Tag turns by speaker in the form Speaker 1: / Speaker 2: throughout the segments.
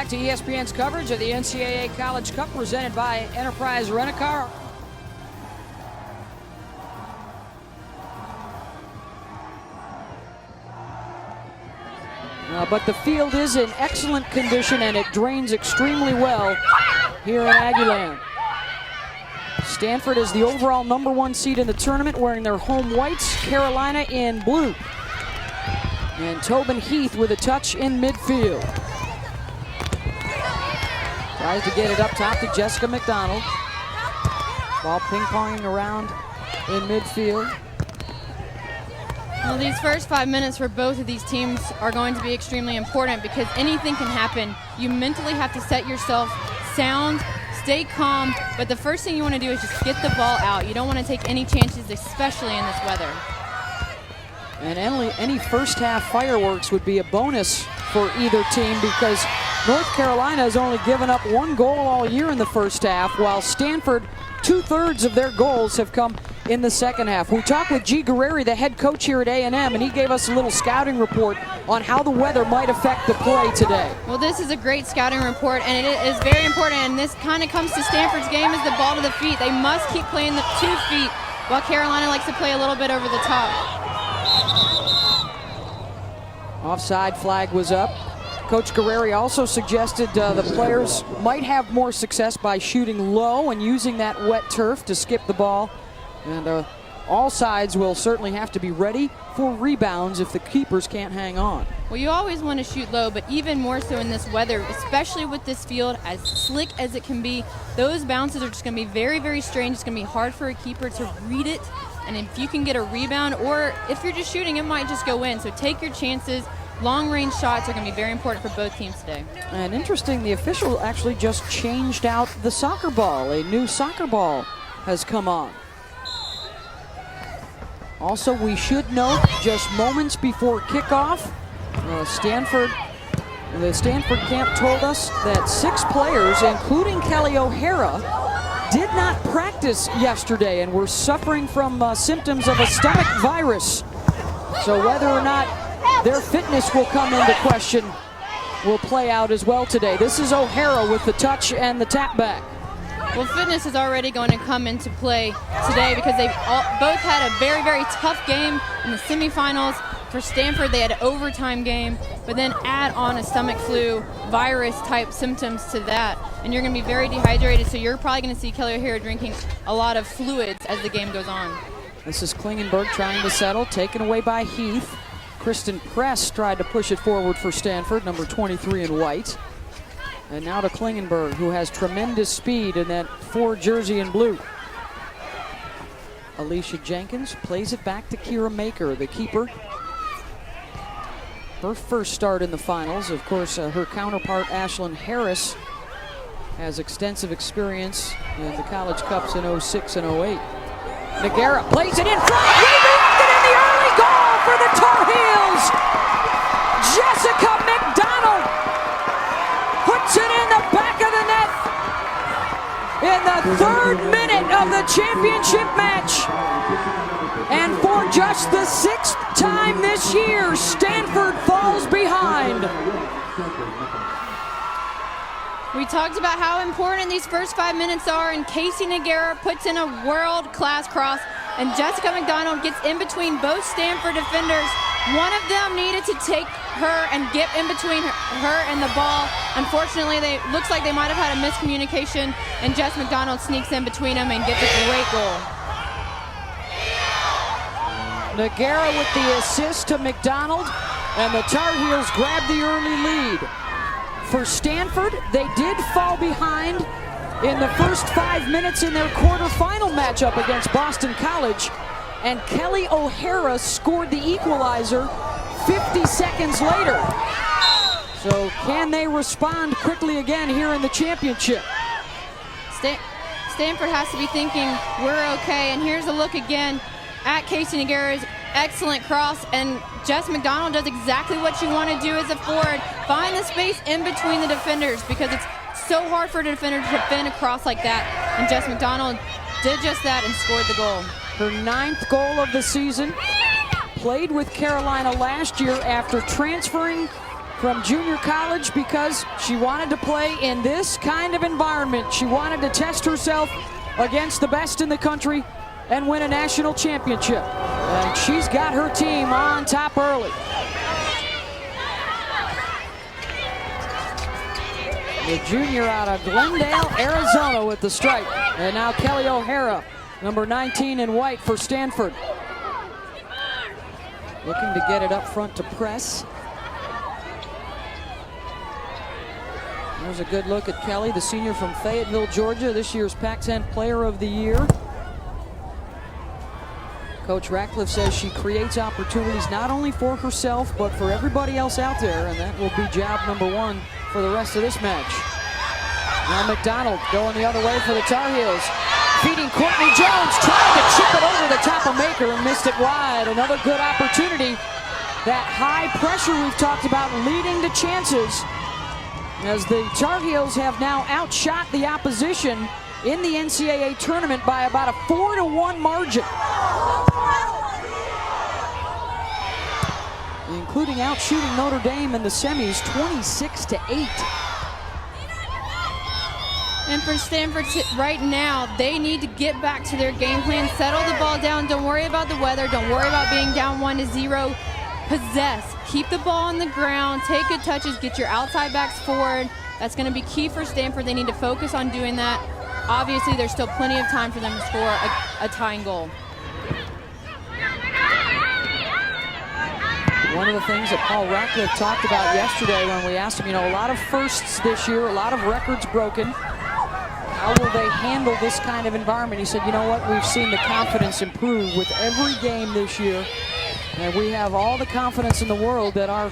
Speaker 1: Back to ESPN's coverage of the NCAA College Cup presented by Enterprise Rent-A-Car. But the field is in excellent condition and it drains extremely well here in Aggieland. Stanford is the overall #1 seed in the tournament, wearing their home whites, Carolina in blue. And Tobin Heath with a touch in midfield. Tries to get it up top to Jessica McDonald. Ball ping-ponging around in midfield.
Speaker 2: Well, these first 5 minutes for both of these teams are going to be extremely important because anything can happen. You mentally have to set yourself sound, stay calm, but the first thing you want to do is just get the ball out. You don't want to take any chances, especially in this weather.
Speaker 1: And any first half fireworks would be a bonus for either team because North Carolina has only given up 1 goal all year in the first half, while Stanford, 2/3 of their goals have come in the second half. We talked with G. Guerreri, the head coach here at A&M, and he gave us a little scouting report on how the weather might affect the play today.
Speaker 2: Well, this is a great scouting report, and it is very important, and this kind of comes to Stanford's game is the ball to the feet. They must keep playing the 2 feet, while Carolina likes to play a little bit over the top.
Speaker 1: Offside flag was up. Coach Guerreri also suggested the players might have more success by shooting low and using that wet turf to skip the ball. And all sides will certainly have to be ready for rebounds if the keepers can't hang on.
Speaker 2: Well, you always want to shoot low, but even more so in this weather, especially with this field as slick as it can be, those bounces are just going to be very, very strange. It's going to be hard for a keeper to read it. And if you can get a rebound, or if you're just shooting, it might just go in. So take your chances. Long-range shots are going to be very important for both teams today. And
Speaker 1: interesting, the official actually just changed out the soccer ball. A new soccer ball has come on. Also, we should note, just moments before kickoff, the Stanford camp told us that 6 players, including Kelly O'Hara, did not practice yesterday and were suffering from symptoms of a stomach virus. So whether or not their fitness will come into question will play out as well today. This is O'Hara with the touch and the tap back.
Speaker 2: Well, fitness is already going to come into play today because they both had a very, very tough game in the semifinals. For Stanford, they had an overtime game, but then add on a stomach flu virus-type symptoms to that, and you're going to be very dehydrated, so you're probably going to see Kelly O'Hara drinking a lot of fluids as the game goes on.
Speaker 1: This is Klingenberg trying to settle, taken away by Heath. Kristen Press tried to push it forward for Stanford, number 23 in white. And now to Klingenberg, who has tremendous speed in that 4 jersey in blue. Alicia Jenkins plays it back to Kira Maker, the keeper. Her first start in the finals. Of course, her counterpart, Ashlyn Harris, has extensive experience in the College Cups in 06 and 08. Nagara plays it in front, redirected in the early goal for the Tar Heels. Jessica McDonald puts it in the back of the net in the 3rd minute of the championship match. And for just the 6th time this year, Stanford falls behind.
Speaker 2: We talked about how important these first 5 minutes are, and Casey Nagara puts in a world-class cross, and Jessica McDonald gets in between both Stanford defenders. One of them needed to take her and get in between her and the ball. Unfortunately, looks like they might have had a miscommunication, and Jess McDonald sneaks in between them and gets a great goal.
Speaker 1: Nagara with the assist to McDonald, and the Tar Heels grab the early lead. For Stanford, they did fall behind in the first 5 minutes in their quarterfinal matchup against Boston College, and Kelly O'Hara scored the equalizer 50 seconds later. So can they respond quickly again here in the championship?
Speaker 2: Stanford has to be thinking, we're okay, and here's a look again at Casey Nagara's excellent cross, and Jess McDonald does exactly what you want to do as a forward. Find the space in between the defenders because it's so hard for a defender to defend a cross like that, and Jess McDonald did just that and scored the goal.
Speaker 1: Her 9th goal of the season, played with Carolina last year after transferring from junior college because she wanted to play in this kind of environment. She wanted to test herself against the best in the country and win a national championship. And she's got her team on top early. The junior out of Glendale, Arizona with the stripe. And now Kelly O'Hara, number 19 in white for Stanford. Looking to get it up front to press. There's a good look at Kelly, the senior from Fayetteville, Georgia, this year's Pac-10 Player of the Year. Coach Ratcliffe says she creates opportunities not only for herself, but for everybody else out there, and that will be job number one for the rest of this match. Now McDonald going the other way for the Tar Heels. Feeding Courtney Jones, trying to chip it over the top of Maker and missed it wide. Another good opportunity. That high pressure we've talked about leading to chances, as the Tar Heels have now outshot the opposition in the NCAA tournament by about a 4-1 margin. Including outshooting Notre Dame in the semis 26-8.
Speaker 2: And for Stanford right now, they need to get back to their game plan, settle the ball down, don't worry about the weather, don't worry about being down 1-0. Possess, keep the ball on the ground, take good touches, get your outside backs forward. That's going to be key for Stanford. They need to focus on doing that. Obviously, there's still plenty of time for them to score a tying goal.
Speaker 1: One of the things that Paul Ratcliffe talked about yesterday when we asked him, you know, a lot of firsts this year, a lot of records broken. How will they handle this kind of environment? He said, you know what, we've seen the confidence improve with every game this year. And we have all the confidence in the world that our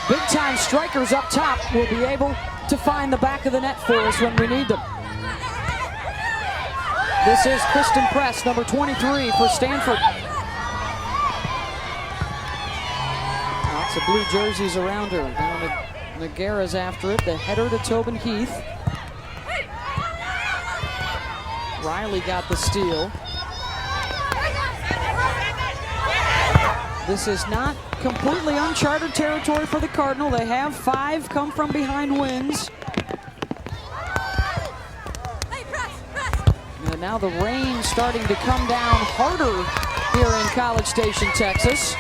Speaker 1: big-time strikers up top will be able to find the back of the net for us when we need them. This is Kristen Press, number 23 for Stanford. Lots of blue jerseys around her. Now Nagara's after it. The header to Tobin Heath. Riley got the steal. This is not completely uncharted territory for the Cardinal. They have 5 come from behind wins. And now the rain starting to come down harder here in College Station, Texas.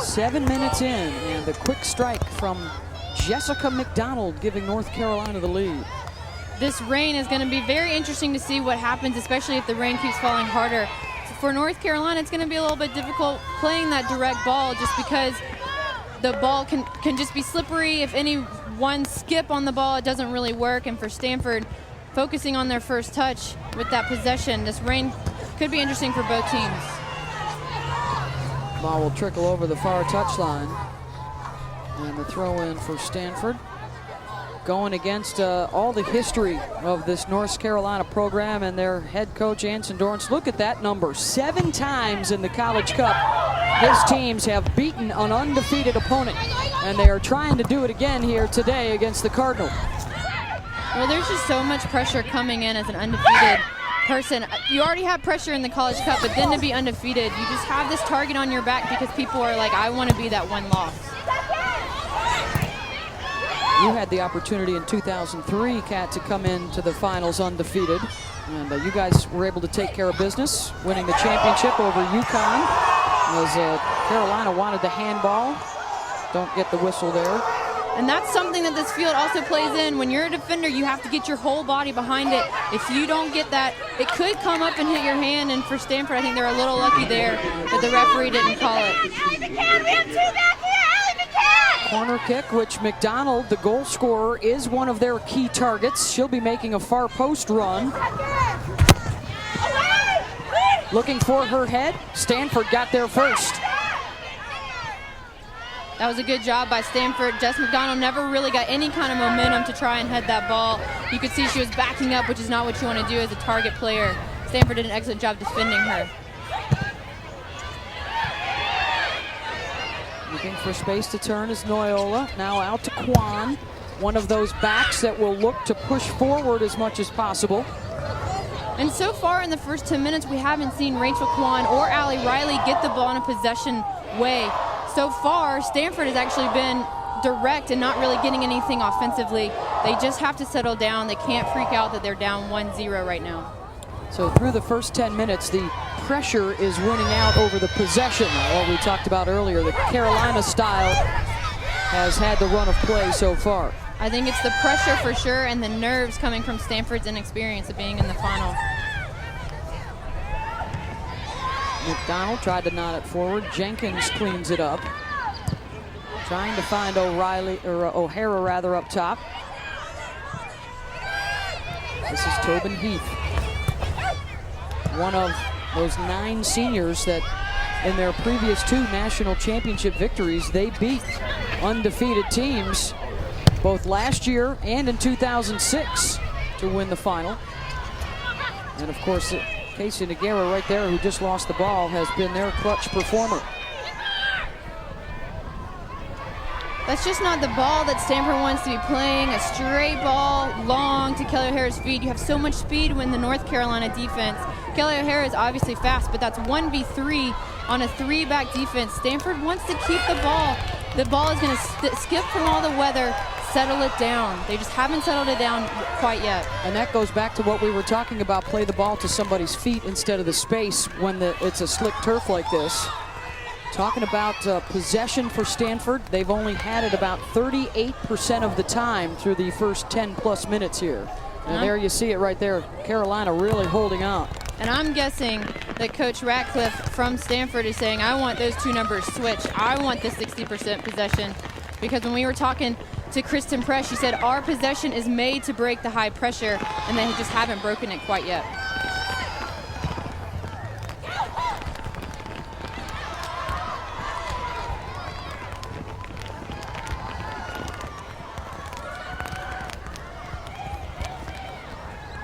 Speaker 1: 7 minutes in, and the quick strike from Jessica McDonald giving North Carolina the lead.
Speaker 2: This rain is going to be very interesting to see what happens, especially if the rain keeps falling harder. For North Carolina, it's going to be a little bit difficult playing that direct ball just because the ball can just be slippery. If any one skip on the ball, it doesn't really work. And for Stanford, focusing on their first touch with that possession, this rain could be interesting for both teams.
Speaker 1: Ball will trickle over the far touchline. And the throw in for Stanford. Going against all the history of this North Carolina program and their head coach, Anson Dorrance. Look at that number. 7 times in the College Cup, his teams have beaten an undefeated opponent. And they are trying to do it again here today against the Cardinal.
Speaker 2: Well, there's just so much pressure coming in as an undefeated person. You already have pressure in the College Cup, but then to be undefeated, you just have this target on your back because people are like, I want to be that one loss.
Speaker 1: You had the opportunity in 2003, Kat, to come into the finals undefeated. And you guys were able to take care of business, winning the championship over UConn. As Carolina wanted the handball. Don't get the whistle there.
Speaker 2: And that's something that this field also plays in. When you're a defender, you have to get your whole body behind it. If you don't get that, it could come up and hit your hand. And for Stanford, I think they're a little lucky there that the referee didn't call it.
Speaker 1: Corner kick, which McDonald, the goal scorer, is one of their key targets. She'll be making a far post run. Looking for her head. Stanford got there first.
Speaker 2: That was a good job by Stanford. Jess McDonald never really got any kind of momentum to try and head that ball. You could see she was backing up, which is not what you want to do as a target player. Stanford did an excellent job defending her.
Speaker 1: Looking for space to turn is Noyola. Now out to Kwan. One of those backs that will look to push forward as much as possible.
Speaker 2: And so far in the first 10 minutes, we haven't seen Rachel Kwan or Allie Riley get the ball in a possession way. So far, Stanford has actually been direct and not really getting anything offensively. They just have to settle down. They can't freak out that they're down 1-0 right now.
Speaker 1: So through the first 10 minutes, the pressure is winning out over the possession. What we talked about earlier, the Carolina style has had the run of play so far.
Speaker 2: I think it's the pressure for sure and the nerves coming from Stanford's inexperience of being in the final.
Speaker 1: McDonald tried to knot it forward. Jenkins cleans it up. Trying to find O'Hara rather up top. This is Tobin Heath. One of those 9 seniors that in their previous 2 national championship victories, they beat undefeated teams both last year and in 2006 to win the final. And of course, Casey Nogueira right there, who just lost the ball, has been their clutch performer.
Speaker 2: That's just not the ball that Stanford wants to be playing. A straight ball, long to Kelly O'Hara's feet. You have so much speed when the North Carolina defense. Kelly O'Hara is obviously fast, but that's 1v3 on a 3-back defense. Stanford wants to keep the ball. The ball is going to skip from all the weather, settle it down. They just haven't settled it down quite yet.
Speaker 1: And that goes back to what we were talking about, play the ball to somebody's feet instead of the space when it's a slick turf like this. Talking about possession for Stanford, they've only had it about 38% of the time through the first 10+ minutes here. And there you see it right there, Carolina really holding on.
Speaker 2: And I'm guessing that Coach Ratcliffe from Stanford is saying, I want those 2 numbers switched. I want the 60% possession. Because when we were talking to Kristen Press, she said our possession is made to break the high pressure, and they just haven't broken it quite yet.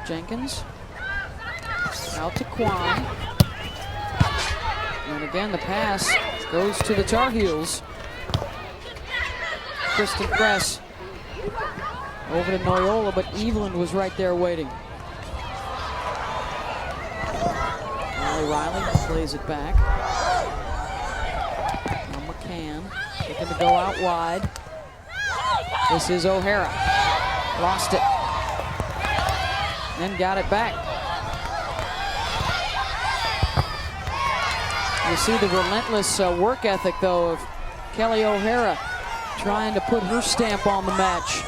Speaker 1: Jenkins out to Quan, and again the pass goes to the Tar Heels. Kristen Press over to Noyola, but Evelyn was right there waiting. Riley plays it back. Now McCann looking to go out wide. This is O'Hara. Lost it. Then got it back. You see the relentless work ethic, though, of Kelly O'Hara trying to put her stamp on the match.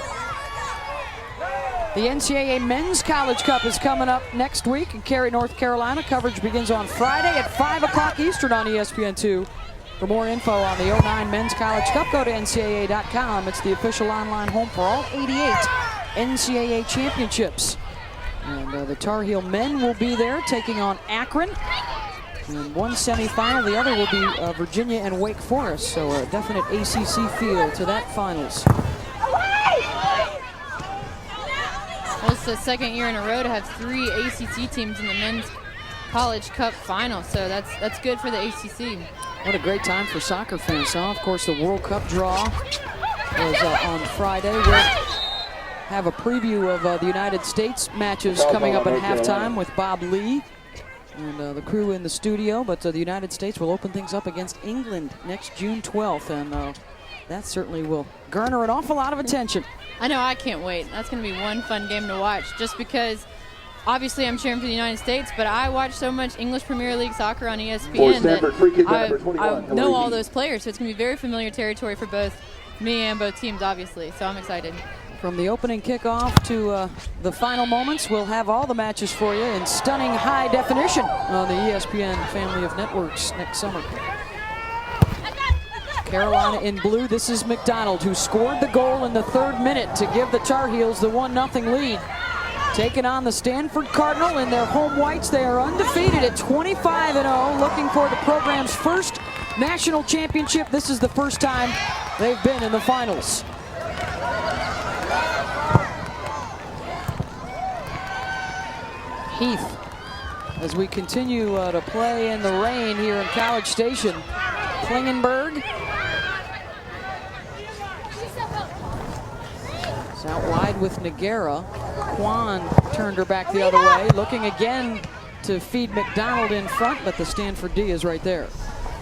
Speaker 1: The NCAA Men's College Cup is coming up next week in Cary, North Carolina. Coverage begins on Friday at 5 o'clock Eastern on ESPN2. For more info on the 09 Men's College Cup, go to NCAA.com. It's the official online home for all 88 NCAA championships. And the Tar Heel men will be there taking on Akron. And one semifinal, the other will be Virginia and Wake Forest. So a definite ACC feel to that finals.
Speaker 2: Well, it's the second year in a row to have 3 ACC teams in the Men's College Cup final. So that's good for the ACC.
Speaker 1: What a great time for soccer fans, huh? Of course, the World Cup draw was on Friday. We'll have a preview of the United States matches coming up at halftime with Bob Lee and the crew in the studio. But the United States will open things up against England next June 12th, and that certainly will garner an awful lot of attention.
Speaker 2: I know, I can't wait. That's going to be one fun game to watch, just because obviously I'm cheering for the United States, but I watch so much English Premier League soccer on ESPN that I know all those players, so it's going to be very familiar territory for both me and both teams, obviously, so I'm excited.
Speaker 1: From the opening kickoff to the final moments, we'll have all the matches for you in stunning high definition on the ESPN family of networks next summer. Carolina in blue. This is McDonald, who scored the goal in the 3rd minute to give the Tar Heels the 1-0 lead. Taking on the Stanford Cardinal in their home whites. They are undefeated at 25-0, looking for the program's first national championship. This is the first time they've been in the finals. Heath, as we continue to play in the rain here in College Station. Klingenberg. It's out wide with Nogueira. Quan turned her back the other way, looking again to feed McDonald in front, but the Stanford D is right there.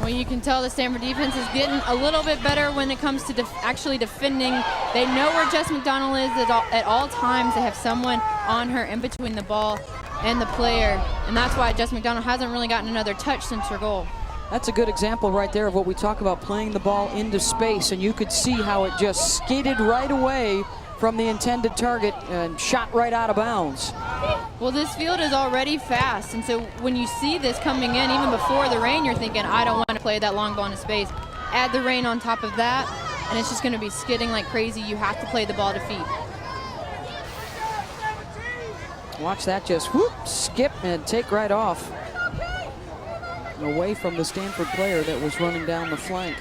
Speaker 2: Well, you can tell the Stanford defense is getting a little bit better when it comes to actually defending. They know where Jess McDonald is at all times. They have someone on her in between the ball and the player, and that's why Jess McDonald hasn't really gotten another touch since her goal.
Speaker 1: That's a good example right there of what we talk about, playing the ball into space, and you could see how it just skidded right away from the intended target and shot right out of bounds.
Speaker 2: Well, this field is already fast, and so when you see this coming in, even before the rain, you're thinking, I don't want to play that long ball into space. Add the rain on top of that, and it's just going to be skidding like crazy. You have to play the ball to feet.
Speaker 1: Watch that just whoop, skip, and take right off. Away from the Stanford player that was running down the flank.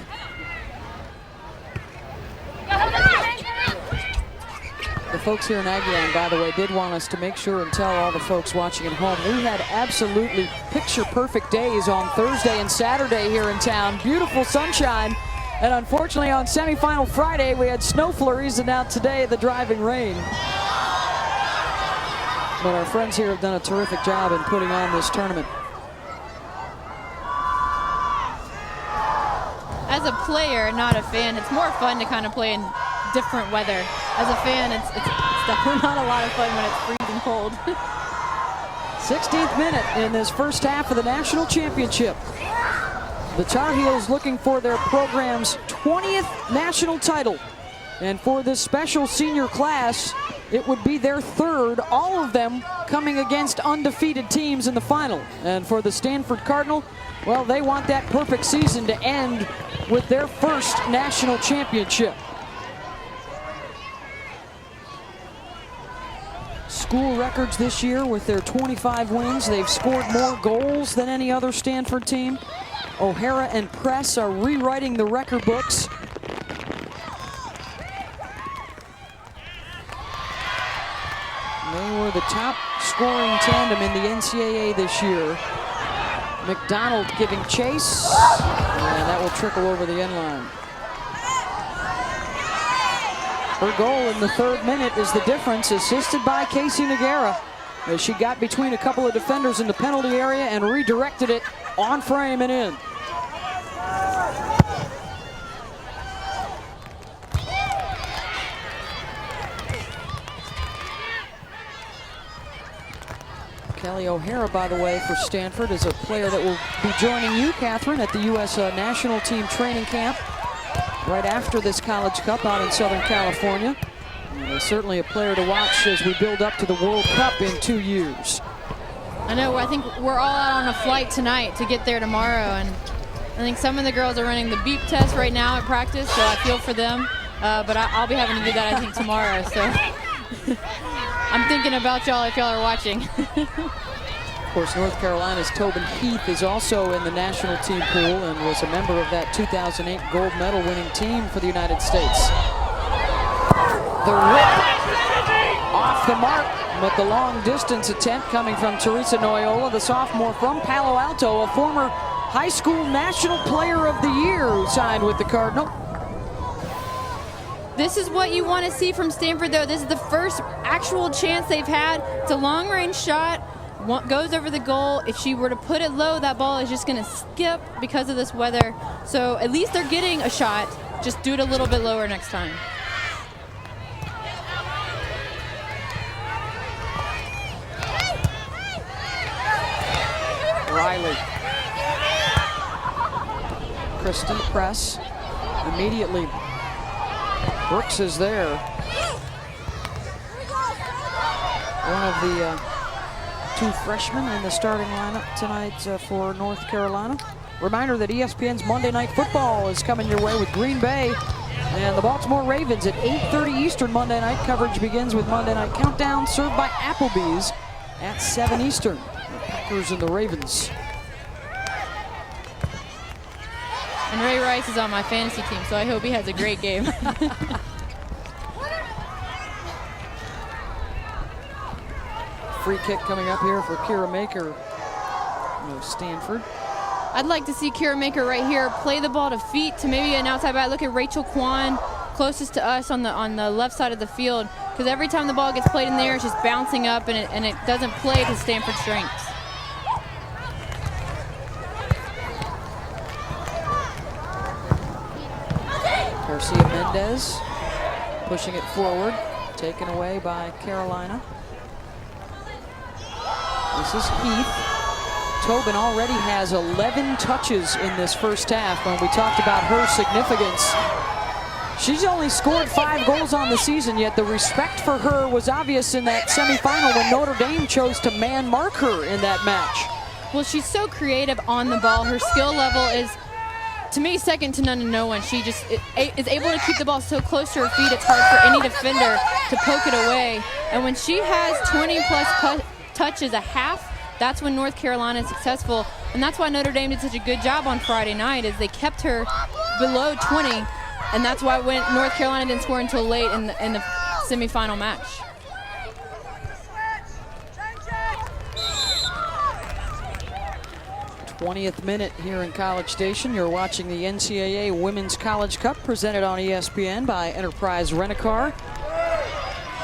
Speaker 1: The folks here in Aguilan, by the way, did want us to make sure and tell all the folks watching at home, we had absolutely picture-perfect days on Thursday and Saturday here in town. Beautiful sunshine. And unfortunately, on semifinal Friday, we had snow flurries, and now today, the driving rain. But our friends here have done a terrific job in putting on this tournament.
Speaker 2: As a player, not a fan, it's more fun to kind of play in different weather. As a fan, it's definitely not a lot of fun when it's freezing cold.
Speaker 1: 16th minute in this first half of the national championship. The Tar Heels looking for their program's 20th national title. And for this special senior class, it would be their third, all of them coming against undefeated teams in the final. And for the Stanford Cardinal, well, they want that perfect season to end with their first national championship. School records this year with their 25 wins. They've scored more goals than any other Stanford team. O'Hara and Press are rewriting the record books. They were the top scoring tandem in the NCAA this year. McDonald giving chase, and that will trickle over the end line. Her goal in the 3rd minute is the difference, assisted by Casey Noguera, as she got between a couple of defenders in the penalty area and redirected it on frame and in. Kelly O'Hara, by the way, for Stanford, is a player that will be joining you, Catherine, at the U.S. national team training camp right after this College Cup out in Southern California. And certainly a player to watch as we build up to the World Cup in 2 years.
Speaker 2: I know, I think we're all out on a flight tonight to get there tomorrow, and I think some of the girls are running the beep test right now at practice, so I feel for them. But I'll be having to do that, I think, tomorrow, so I'm thinking about y'all if y'all are watching.
Speaker 1: Of course, North Carolina's Tobin Heath is also in the national team pool and was a member of that 2008 gold medal winning team for the United States. The rip off the mark, but the long distance attempt coming from Teresa Noyola, the sophomore from Palo Alto, a former high school national player of the year who signed with the Cardinal.
Speaker 2: This is what you want to see from Stanford, though. This is the first actual chance they've had. It's a long-range shot. Goes over the goal. If she were to put it low, that ball is just going to skip because of this weather. So at least they're getting a shot. Just do it a little bit lower next time.
Speaker 1: Riley. Kristen Press. Immediately, Brooks is there. One of the 2 freshmen in the starting lineup tonight for North Carolina. Reminder that ESPN's Monday Night Football is coming your way with Green Bay and the Baltimore Ravens at 8:30 Eastern Monday night. Coverage begins with Monday Night Countdown, served by Applebee's at 7 Eastern. The Packers and the Ravens.
Speaker 2: And Ray Rice is on my fantasy team, so I hope he has a great game.
Speaker 1: Free kick coming up here for Kira Maker, Stanford.
Speaker 2: I'd like to see Kira Maker right here play the ball to feet to maybe an outside back. Look at Rachel Kwan, closest to us on the left side of the field, because every time the ball gets played in the air, it's just bouncing up, and it doesn't play to Stanford's strengths.
Speaker 1: Garcia Mendez pushing it forward, taken away by Carolina. This is Heath. Tobin already has 11 touches in this first half. When we talked about her significance, she's only scored 5 goals on the season, yet the respect for her was obvious in that semifinal when Notre Dame chose to man mark her in that match.
Speaker 2: Well, she's so creative on the ball. Her skill level is, to me, second to none to no one. She just is able to keep the ball so close to her feet, it's hard for any defender to poke it away. And when she has 20-plus touches a half, that's when North Carolina is successful. And that's why Notre Dame did such a good job on Friday night, is they kept her below 20. And that's why when North Carolina didn't score until late in the semifinal match.
Speaker 1: th minute here in College Station. You're watching the NCAA Women's College Cup presented on ESPN by Enterprise Rent-A-Car.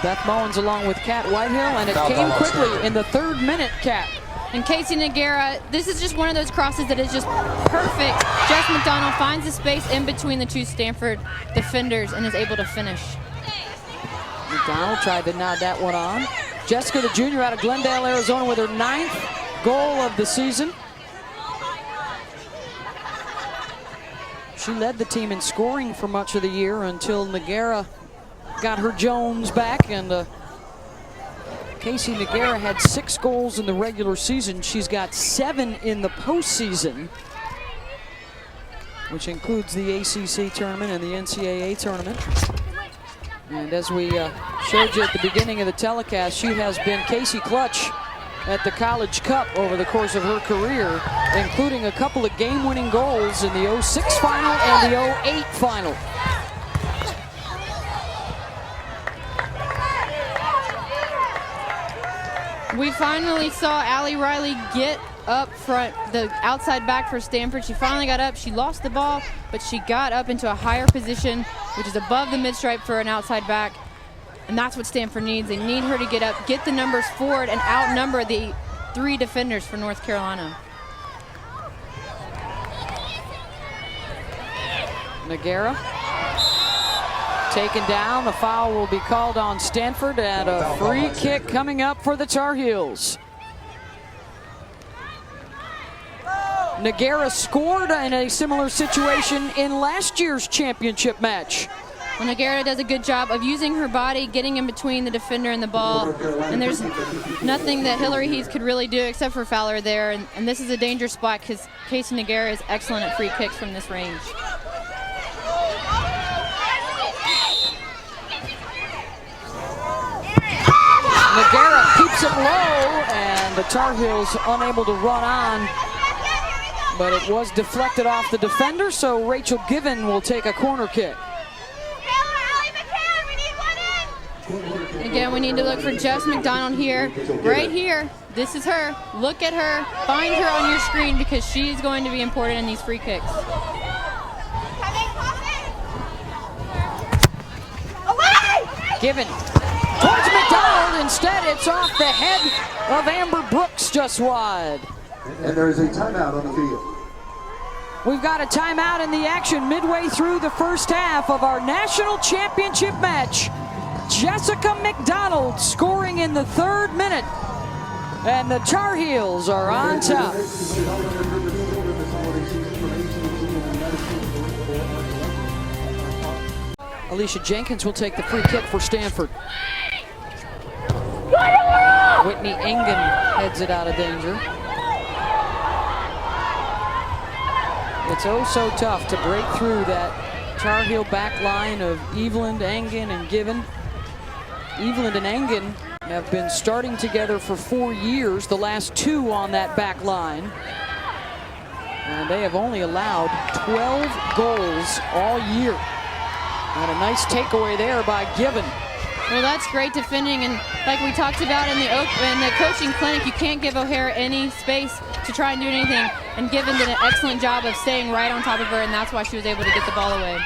Speaker 1: Beth Mullins along with Kat Whitehill, and it came quickly in the 3rd minute, Kat.
Speaker 2: And Casey Nogueira, this is just one of those crosses that is just perfect. Jess McDonald finds the space in between the 2 Stanford defenders and is able to finish.
Speaker 1: McDonald tried to nod that one on. Jessica, the junior out of Glendale, Arizona, with her 9th goal of the season. She led the team in scoring for much of the year until Nogueira got her Jones back, and Casey Nogueira had 6 goals in the regular season. She's got 7 in the postseason, which includes the ACC tournament and the NCAA tournament. And as we showed you at the beginning of the telecast, she has been Casey Clutch at the College Cup over the course of her career, including a couple of game-winning goals in the 06 final and the 08 final.
Speaker 2: We finally saw Allie Riley get up front, the outside back for Stanford. She finally got up. She lost the ball, but she got up into a higher position, which is above the mid-stripe for an outside back. And that's what Stanford needs. They need her to get up, get the numbers forward, and outnumber the 3 defenders for North Carolina.
Speaker 1: Nogueira taken down. The foul will be called on Stanford, and a free kick coming up for the Tar Heels. Nogueira scored in a similar situation in last year's championship match.
Speaker 2: Well, Nogueira does a good job of using her body, getting in between the defender and the ball. And there's nothing that Hillary Heath could really do except for foul her there. And this is a dangerous spot because Casey Nogueira is excellent at free kicks from this range.
Speaker 1: Nogueira keeps it low, and the Tar Heels unable to run on. But it was deflected off the defender, so Rachel Given will take a corner kick.
Speaker 2: Again, we need to look for Jess McDonald here, right here. This is her. Look at her. Find her on your screen because she's going to be important in these free kicks.
Speaker 1: Given towards McDonald. Instead, it's off the head of Amber Brooks, just wide.
Speaker 3: And there is a timeout on the field.
Speaker 1: We've got a timeout in the action midway through the first half of our national championship match. Jessica McDonald scoring in the 3rd minute, and the Tar Heels are on top. Alicia Jenkins will take the free kick for Stanford. Whitney Engen heads it out of danger. It's oh so tough to break through that Tar Heel back line of Eveland, Engen, and Given. Eveland and Engen have been starting together for 4 years, the last 2 on that back line. And they have only allowed 12 goals all year. And a nice takeaway there by Given.
Speaker 2: Well, that's great defending, and like we talked about in the coaching clinic, you can't give O'Hara any space to try and do anything. And Given did an excellent job of staying right on top of her, and that's why she was able to get the ball away.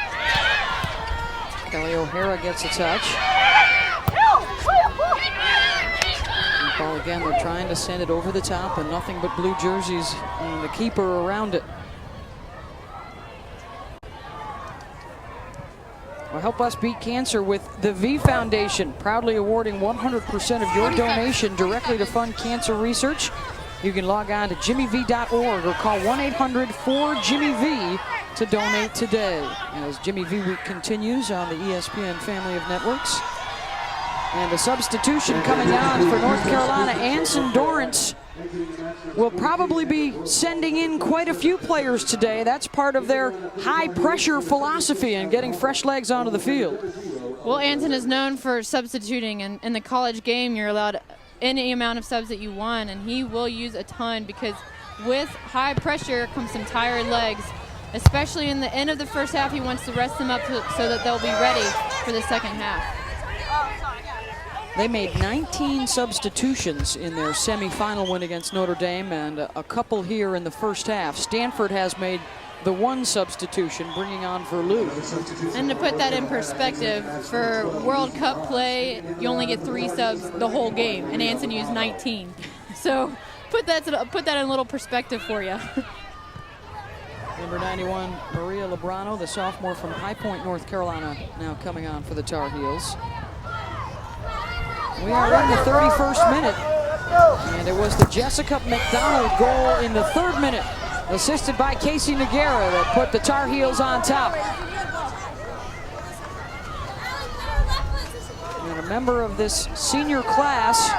Speaker 1: Kelly O'Hara gets a touch. Ball again, they're trying to send it over the top, and nothing but blue jerseys and the keeper around it. Well, help us beat cancer with the V Foundation, proudly awarding 100% of your donation directly to fund cancer research. You can log on to jimmyv.org or call 1-800-4-JIMMY-V to donate today. As Jimmy V Week continues on the ESPN family of networks. And a substitution coming on for North Carolina. Anson Dorrance will probably be sending in quite a few players today. That's part of their high-pressure philosophy and getting fresh legs onto the field.
Speaker 2: Well, Anson is known for substituting, and in the college game, you're allowed any amount of subs that you want, and he will use a ton because with high pressure comes some tired legs, especially in the end of the first half. He wants to rest them up so that they'll be ready for the second half.
Speaker 1: They made 19 substitutions in their semifinal win against Notre Dame, and a couple here in the first half. Stanford has made the one substitution, bringing on Verlew.
Speaker 2: And to put that in perspective, for World Cup play, you only get 3 subs the whole game, and Anson used 19. So put that in a little perspective for you.
Speaker 1: Number 91, Maria Lebrano, the sophomore from High Point, North Carolina, now coming on for the Tar Heels. We are in the 31st minute, and it was the Jessica McDonald goal in the 3rd minute, assisted by Casey Noguera, that put the Tar Heels on top. And a member of this senior class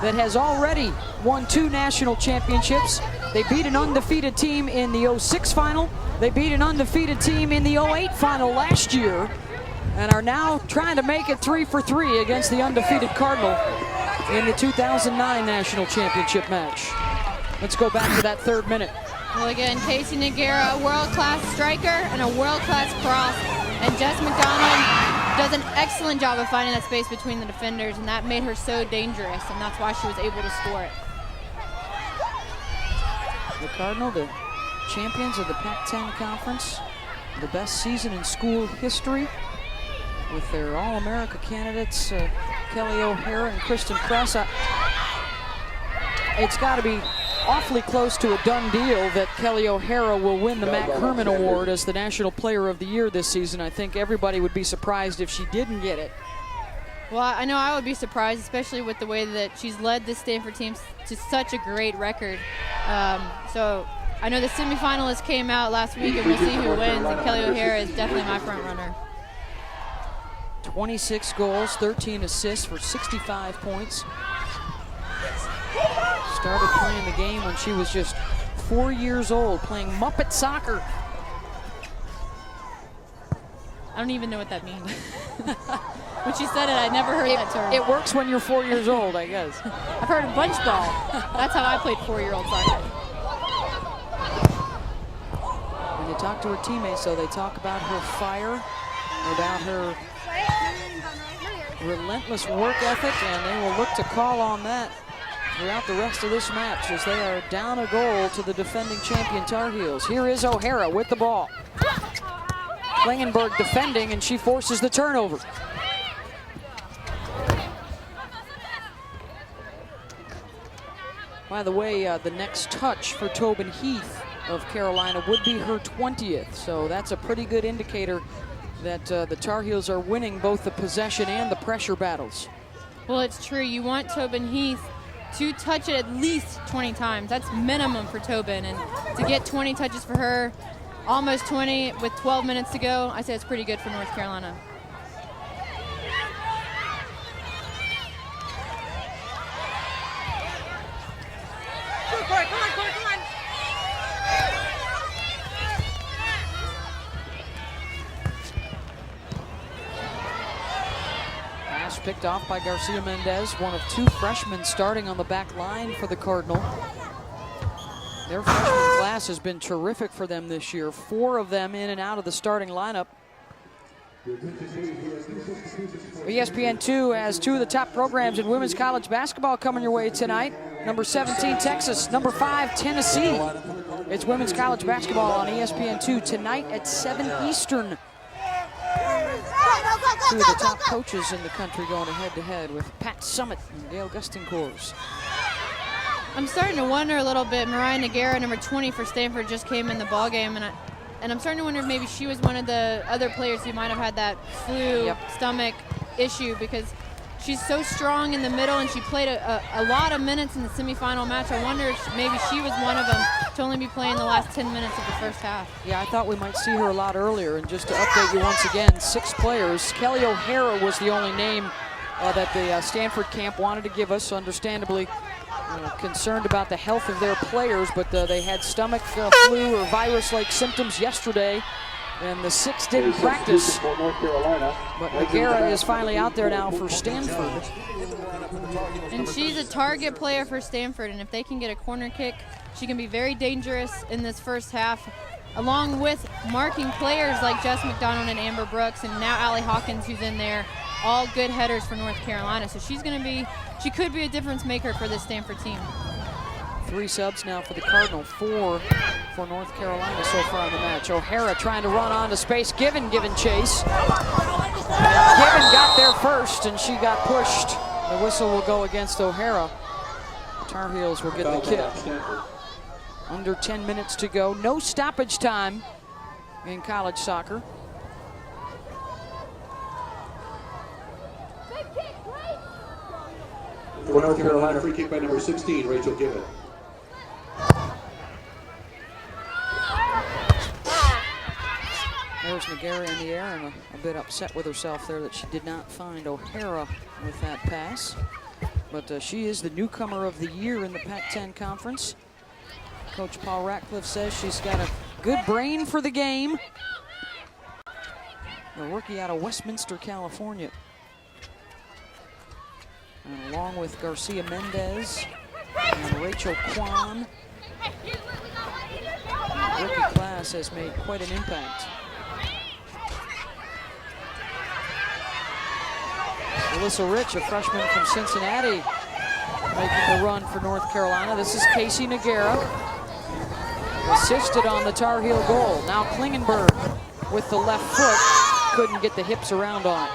Speaker 1: that has already won 2 national championships. They beat an undefeated team in the 06 final. They beat an undefeated team in the 08 final last year, and are now trying to make it 3 for 3 against the undefeated Cardinal in the 2009 national championship match. Let's go back to that 3rd minute.
Speaker 2: Well, again, Casey Noguera, a world-class striker and a world-class cross, and Jess McDonald does an excellent job of finding that space between the defenders, and that made her so dangerous, and that's why she was able to score it.
Speaker 1: The Cardinal, the champions of the Pac-10 Conference, the best season in school history, with their All-America candidates, Kelly O'Hara and Kristen Press. It's got to be awfully close to a done deal that Kelly O'Hara will win the Mac Herman Award as the National Player of the Year this season. I think everybody would be surprised if she didn't get it.
Speaker 2: Well, I know I would be surprised, especially with the way that she's led this Stanford team to such a great record. So I know the semifinalists came out last week, and we'll see who wins, and Kelly O'Hara is definitely my front runner.
Speaker 1: 26 goals, 13 assists for 65 points. Started playing the game when she was just 4 years old, playing Muppet soccer.
Speaker 2: I don't even know what that means. When she said it, I never heard that term.
Speaker 1: It works when you're 4 years old, I guess.
Speaker 2: I've heard of bunch ball. That's how I played 4-year-old soccer.
Speaker 1: When you talk to her teammates, though, they talk about her fire, about her relentless work ethic, and they will look to call on that throughout the rest of this match as they are down a goal to the defending champion Tar Heels. Here is O'Hara with the ball. Klingenberg defending, and she forces the turnover. By the way, the next touch for Tobin Heath of Carolina would be her 20th, so that's a pretty good indicator that the Tar Heels are winning both the possession and the pressure battles.
Speaker 2: Well, it's true. You want Tobin Heath to touch it at least 20 times. That's minimum for Tobin, and to get 20 touches for her, almost 20 with 12 minutes to go, I say it's pretty good for North Carolina.
Speaker 4: Come on.
Speaker 1: Pass picked off by Garcia Mendez, one of 2 freshmen starting on the back line for the Cardinal. Their freshman class has been terrific for them this year. 4 of them in and out of the starting lineup. ESPN2 has 2 of the top programs in women's college basketball coming your way tonight. Number 17, Texas. Number 5, Tennessee. It's women's college basketball on ESPN2 tonight at 7 Eastern. 2 of the top coaches in the country going head-to-head with Pat Summitt and Gail Gustincourt.
Speaker 2: I'm starting to wonder a little bit. Mariah Noguera, number 20 for Stanford, just came in the ballgame, and And I'm starting to wonder if maybe she was one of the other players who might have had that flu stomach issue, because she's so strong in the middle and she played a lot of minutes in the semifinal match. I wonder if maybe she was one of them to only be playing the last 10 minutes of the first half.
Speaker 1: Yeah, I thought we might see her a lot earlier. And just to update you once again, 6 players. Kelly O'Hara was the only name that the Stanford camp wanted to give us, understandably concerned about the health of their players, but they had stomach flu or virus-like symptoms yesterday, and the 6 didn't practice. But Nogueira is finally out there now for Stanford.
Speaker 2: And she's a target player for Stanford, and if they can get a corner kick, she can be very dangerous in this first half, along with marking players like Jess McDonald and Amber Brooks, and now Allie Hawkins, who's in there. All good headers for North Carolina. So she could be a difference maker for this Stanford team.
Speaker 1: 3 subs now for the Cardinal, 4 for North Carolina so far in the match. O'Hara trying to run onto space, giving chase. Given got there first, and she got pushed. The whistle will go against O'Hara. Tar Heels will get the kick. Under 10 minutes to go. No stoppage time in college soccer.
Speaker 3: For North Carolina, free kick by number 16, Rachel Gibbon.
Speaker 1: There's Nogueira in the air, and a bit upset with herself there that she did not find O'Hara with that pass. But she is the newcomer of the year in the Pac-10 Conference. Coach Paul Ratcliffe says she's got a good brain for the game. A rookie out of Westminster, California. And along with Garcia Mendez and Rachel Kwan, the rookie class has made quite an impact. Alyssa Rich, a freshman from Cincinnati, making the run for North Carolina. This is Casey Nogueira, assisted on the Tar Heel goal. Now Klingenberg with the left foot, couldn't get the hips around on it.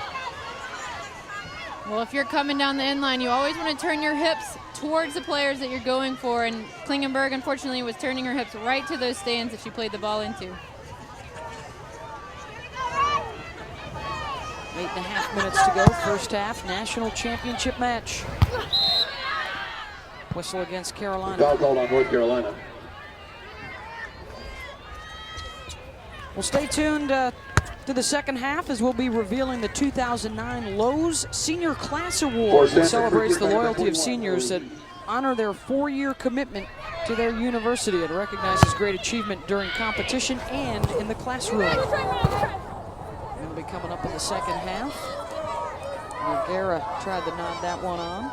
Speaker 2: Well, if you're coming down the end line, you always want to turn your hips towards the players that you're going for, and Klingenberg, unfortunately, was turning her hips right to those stands that she played the ball into.
Speaker 1: 8.5 minutes to go, first half, national championship match. Whistle against Carolina.
Speaker 3: Foul called on North Carolina.
Speaker 1: Well, stay tuned to the second half, as we'll be revealing the 2009 Lowe's Senior Class Award, which celebrates the loyalty of seniors that honor their 4-year commitment to their university and recognizes great achievement during competition and in the classroom. It'll be coming up in the second half. Nogueira tried to nod that one on.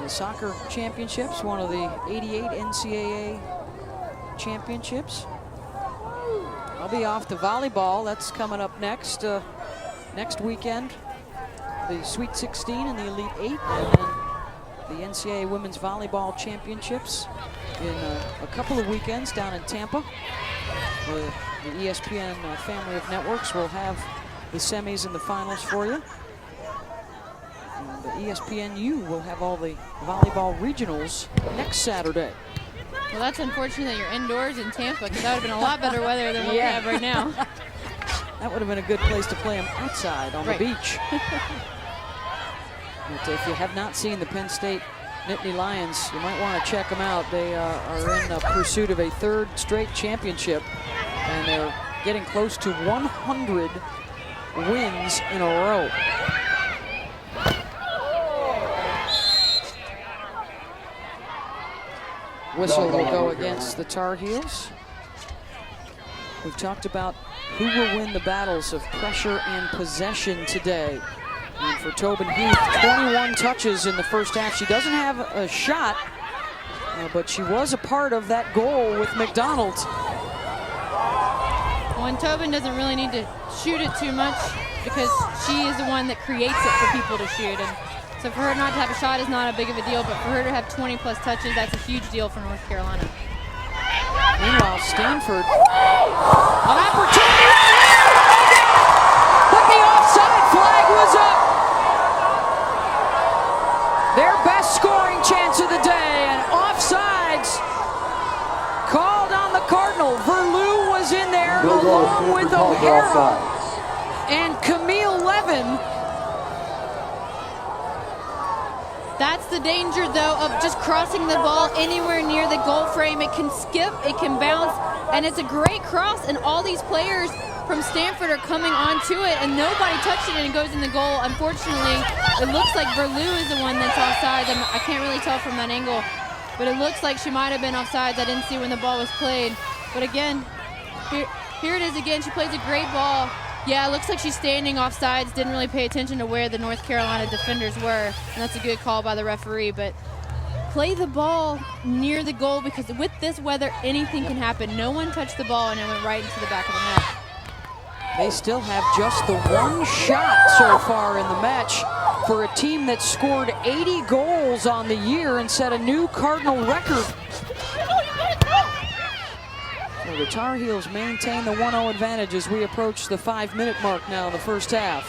Speaker 1: The soccer championships, one of the 88 NCAA championships. I'll be off to volleyball. That's coming up next weekend. The Sweet 16 and the Elite 8, and then the NCAA Women's Volleyball Championships in a couple of weekends down in Tampa. The ESPN family of networks will have the semis and the finals for you. And the ESPNU will have all the volleyball regionals next Saturday.
Speaker 2: Well, that's unfortunate that you're indoors in Tampa, because that would have been a lot better weather than what we have right now.
Speaker 1: That would have been a good place to play them outside on the beach. But if you have not seen the Penn State Nittany Lions, you might want to check them out. They are in pursuit of a 3rd straight championship, and they're getting close to 100 wins in a row. Whistle will go against the Tar Heels. We've talked about who will win the battles of pressure and possession today. And for Tobin Heath, 21 touches in the first half. She doesn't have a shot, but she was a part of that goal with McDonald.
Speaker 2: Well, and Tobin doesn't really need to shoot it too much, because she is the one that creates it for people to shoot. And so for her not to have a shot is not a big of a deal, but for her to have 20-plus touches, that's a huge deal for North Carolina.
Speaker 1: Meanwhile, Stanford, an opportunity, but the offside flag was up. Their best scoring chance of the day, and offsides called on the Cardinal. home with O'Hara and Camille Levin.
Speaker 2: That's the danger, though, of just crossing the ball anywhere near the goal frame. It can skip, it can bounce, and it's a great cross, and all these players from Stanford are coming onto it, and nobody touched it, and it goes in the goal. Unfortunately, it looks like Verlou is the one that's offside. I can't really tell from that angle, but it looks like she might have been offside. I didn't see when the ball was played. But again, here it is again. She plays a great ball. Yeah, it looks like she's standing off sides, didn't really pay attention to where the North Carolina defenders were, and that's a good call by the referee. But play the ball near the goal, because with this weather, anything can happen. No one touched the ball, and it went right into the back of the net.
Speaker 1: They still have just the one shot so far in the match for a team that scored 80 goals on the year and set a new Cardinal record. So the Tar Heels maintain the 1-0 advantage as we approach the 5-minute mark now in the first half.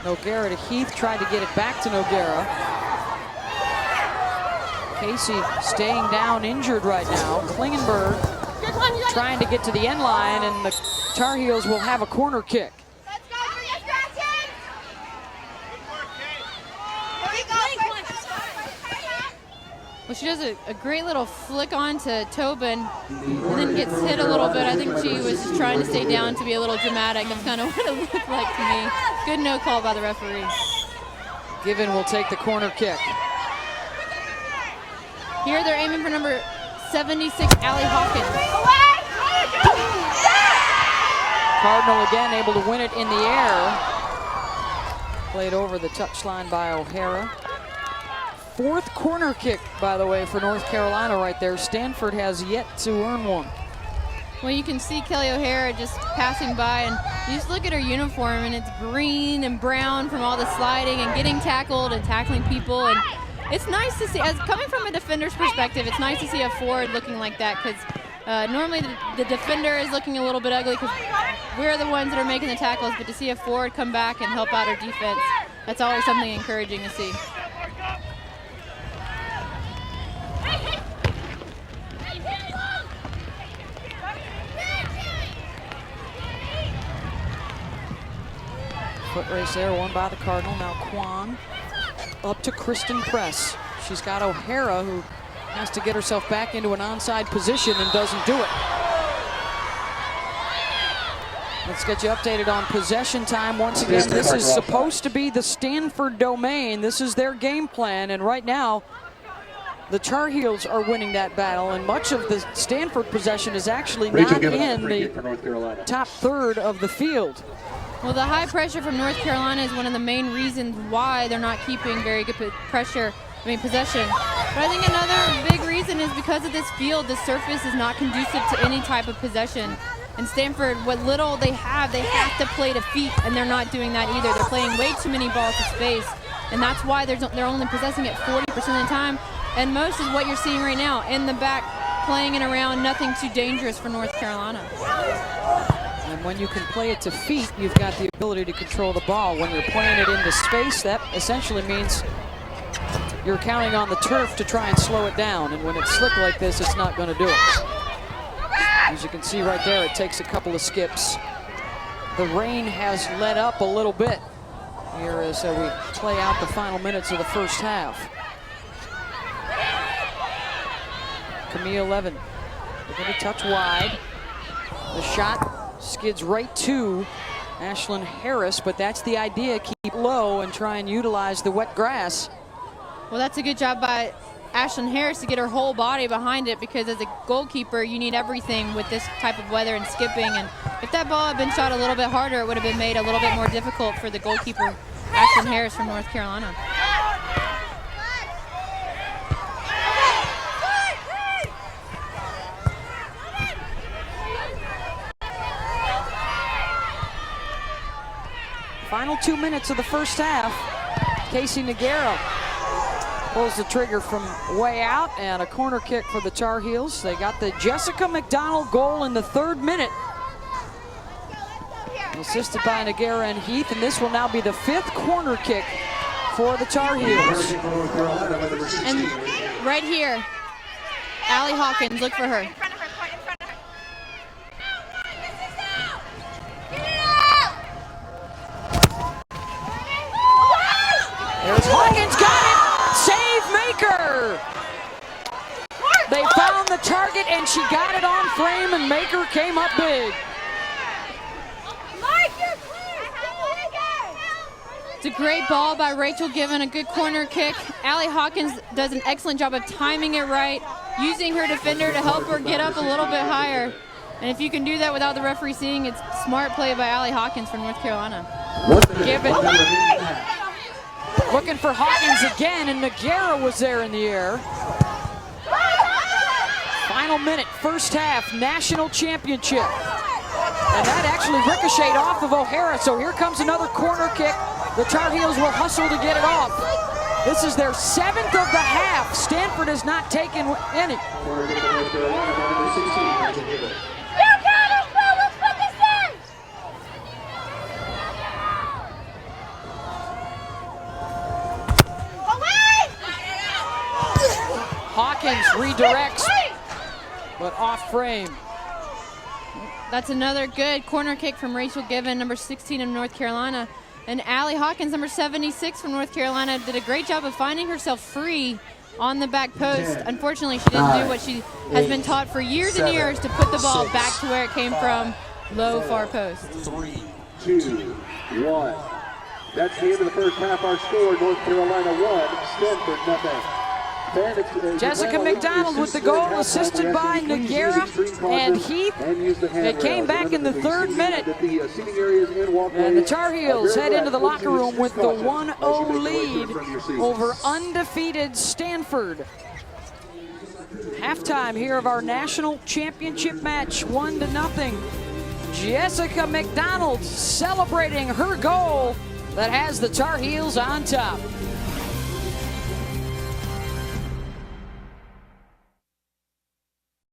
Speaker 1: Noguera to Heath, tried to get it back to Noguera. Casey staying down, injured right now. Klingenberg trying to get to the end line, and the Tar Heels will have a corner kick.
Speaker 2: Well, she does a great little flick on to Tobin and then gets hit a little bit. I think she was just trying to stay down to be a little dramatic. That's kind of what it looked like to me. Good no call by the referee.
Speaker 1: Given will take the corner kick.
Speaker 2: Here they're aiming for number 76, Allie Hawkins.
Speaker 1: Cardinal again able to win it in the air. Played over the touchline by O'Hara. Fourth corner kick, by the way, for North Carolina right there. Stanford has yet to earn one.
Speaker 2: Well, you can see Kelly O'Hara just passing by, and you just look at her uniform, and it's green and brown from all the sliding and getting tackled and tackling people. And it's nice to see, as coming from a defender's perspective, it's nice to see a forward looking like that, because normally the defender is looking a little bit ugly because we're the ones that are making the tackles, but to see a forward come back and help out her defense, that's always something encouraging to see.
Speaker 1: Foot race there, won by the Cardinal. Now Kwan up to Kristen Press. She's got O'Hara, who has to get herself back into an onside position and doesn't do it. Let's get you updated on possession time. Once again, this is supposed to be the Stanford domain. This is their game plan, and right now, the Tar Heels are winning that battle, and much of the Stanford possession is actually not in the top third of the field.
Speaker 2: Well, the high pressure from North Carolina is one of the main reasons why they're not keeping very good possession. But I think another big reason is because of this field, the surface is not conducive to any type of possession. And Stanford, what little they have to play to feet, and they're not doing that either. They're playing way too many balls to space, and that's why they're only possessing it 40% of the time. And most is what you're seeing right now, in the back, playing it around, nothing too dangerous for North Carolina.
Speaker 1: And when you can play it to feet, you've got the ability to control the ball. When you're playing it into space, that essentially means you're counting on the turf to try and slow it down. And when it's slick like this, it's not going to do it. As you can see right there, it takes a couple of skips. The rain has let up a little bit here as we play out the final minutes of the first half. Camille Levin, they're going to touch wide. The shot skids right to Ashlyn Harris, but that's the idea, keep low and try and utilize the wet grass.
Speaker 2: Well, that's a good job by Ashlyn Harris to get her whole body behind it, because as a goalkeeper, you need everything with this type of weather and skipping. And if that ball had been shot a little bit harder, it would have been made a little bit more difficult for the goalkeeper, Ashlyn Harris from North Carolina.
Speaker 1: Final 2 minutes of the first half. Casey Noguera pulls the trigger from way out, and a corner kick for the Tar Heels. They got the Jessica McDonald goal in the 3rd minute. Assisted by Noguera and Heath, and this will now be the 5th corner kick for the Tar Heels.
Speaker 2: And right here, Allie Hawkins, look for her.
Speaker 1: target, and she got it on frame, and Maker came up big.
Speaker 2: It's a great ball by Rachel Given, a good corner kick. Allie Hawkins does an excellent job of timing it right, using her defender to help her get up a little bit higher. And if you can do that without the referee seeing, it's smart play by Allie Hawkins from North Carolina.
Speaker 1: Given looking for Hawkins again, and Noguera was there in the air. Final minute, first half, national championship. And that actually ricocheted off of O'Hara, so here comes another corner kick. The Tar Heels will hustle to get it off. This is their 7th of the half. Stanford has not taken any. Hawkins redirects, but off frame.
Speaker 2: That's another good corner kick from Rachel Given, number 16 of North Carolina. And Allie Hawkins, number 76 from North Carolina, did a great job of finding herself free on the back post. Unfortunately, she didn't do what she has been taught for years and years, to put the ball back to where it came from, low far post.
Speaker 3: 3, 2, 1. That's the end of the first half. Our score, North Carolina 1, Stanford nothing.
Speaker 1: Jessica McDonald with the goal, assisted by Noguera and Heath. It came back in the 3rd minute. And the Tar Heels head into the locker room with the 1-0 lead over undefeated Stanford. Halftime here of our national championship match, 1-0. Jessica McDonald celebrating her goal that has the Tar Heels on top.